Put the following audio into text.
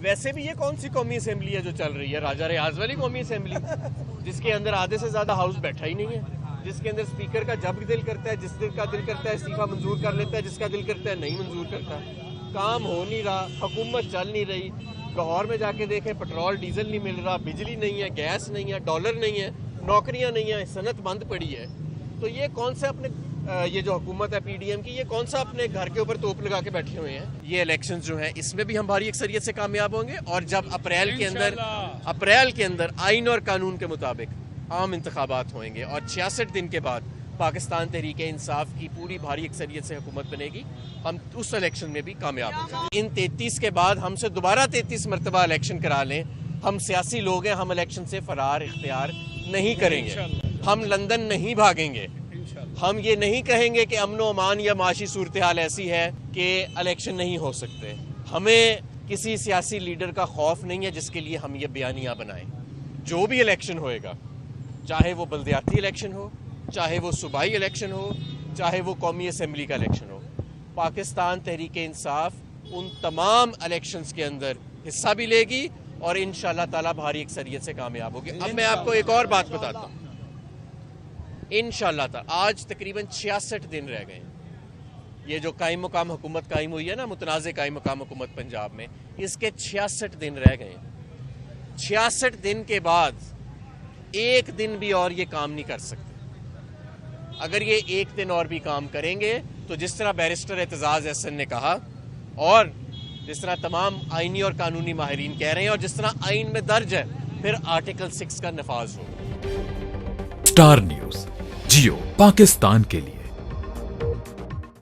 वैसे भी ये कौन सी कौमी असेंबली है जो चल रही है, राजा रियाज वाली कौमी असेंबली, जिसके अंदर आधे से ज्यादा हाउस बैठा ही नहीं है, जिसके अंदर स्पीकर का जब दिल करता है, जिस दिल का दिल करता है इस्तीफा मंजूर कर लेता है, जिसका दिल करता है नहीं मंजूर करता। काम हो नहीं रहा, हुकूमत चल नहीं रही। लाहौर में जाके देखें, पेट्रोल डीजल नहीं मिल रहा, बिजली नहीं है, गैस नहीं है, डॉलर नहीं है, नौकरियां नहीं है, सनत बंद पड़ी है। तो ये कौन सा अपने ये जो हुकूमत है पीडीएम की, ये कौन सा अपने घर के ऊपर तोप लगा के बैठे हुए हैं। ये इलेक्शन जो है इसमें भी हम भारी अक्सरियत से कामयाब होंगे, और जब अप्रैल के अंदर आइन और कानून के मुताबिक आम इंतखाबात होंगे और 66 दिन के बाद पाकिस्तान तहरीक इंसाफ की पूरी भारी अक्सरियत से हुकूमत बनेगी, हम उस इलेक्शन में भी कामयाब होंगे। इन 33 के बाद हमसे दोबारा 33 मरतबा इलेक्शन करा लें, हम सियासी लोग हैं, हम इलेक्शन से फरार इख्तियार नहीं करेंगे, हम लंदन नहीं भागेंगे, हम ये नहीं कहेंगे कि अमन व अमान या माशी सूरत हाल ऐसी है कि इलेक्शन नहीं हो सकते। हमें किसी सियासी लीडर का खौफ नहीं है जिसके लिए हम ये बयानियाँ बनाएं। जो भी इलेक्शन होएगा, चाहे वो बल्दियाती इलेक्शन हो, चाहे वो सूबाई इलेक्शन हो, चाहे वो कौमी असेंबली का इलेक्शन हो, पाकिस्तान तहरीक इंसाफ उन तमाम इलेक्शंस के अंदर हिस्सा भी लेगी और इंशाअल्लाह ताला भारी अक्सरियत से कामयाब होगी। अब मैं आपको एक और बात बताता हूँ, इंशाअल्लाह ताला आज तकरीबन 66 दिन रह गए। ये जो कायम मुकाम हुकूमत कायम हुई है ना, मुतनाज़ कायम मुकाम हुकूमत पंजाब में, इसके 66 दिन रह गए। 66 दिन के बाद एक दिन भी और ये काम नहीं कर सकते। अगर ये एक दिन और भी काम करेंगे तो जिस तरह बैरिस्टर एतजाज़ एहसन ने कहा, और जिस तरह तमाम आइनी और कानूनी माहिरीन कह रहे हैं, और जिस तरह आइन में दर्ज है, फिर आर्टिकल 6 का नफाज होगा। स्टार न्यूज़, जियो पाकिस्तान के लिए।